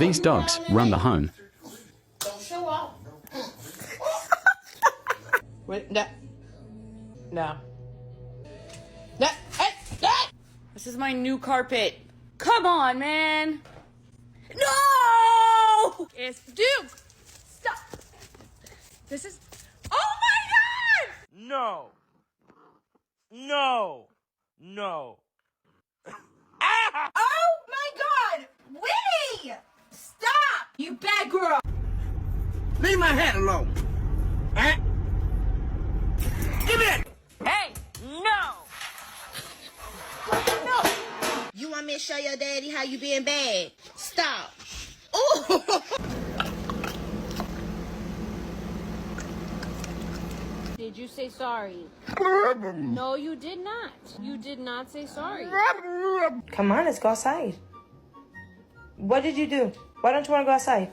These dogs run the home. Don't show off. Wait, no. No. No. Hey, hey. This is my new carpet. Come on, man. No! It's Duke. Stop. This is... Oh my God! No. No. No. Oh my God! Winnie! Stop! You bad girl! Leave my hat alone. Huh? Give it. Hey, no! You want me to show your daddy how you being bad? Stop. Ooh! Did you say sorry? No, you did not. You did not say sorry. Come on, let's go outside. What did you do? Why don't you want to go outside?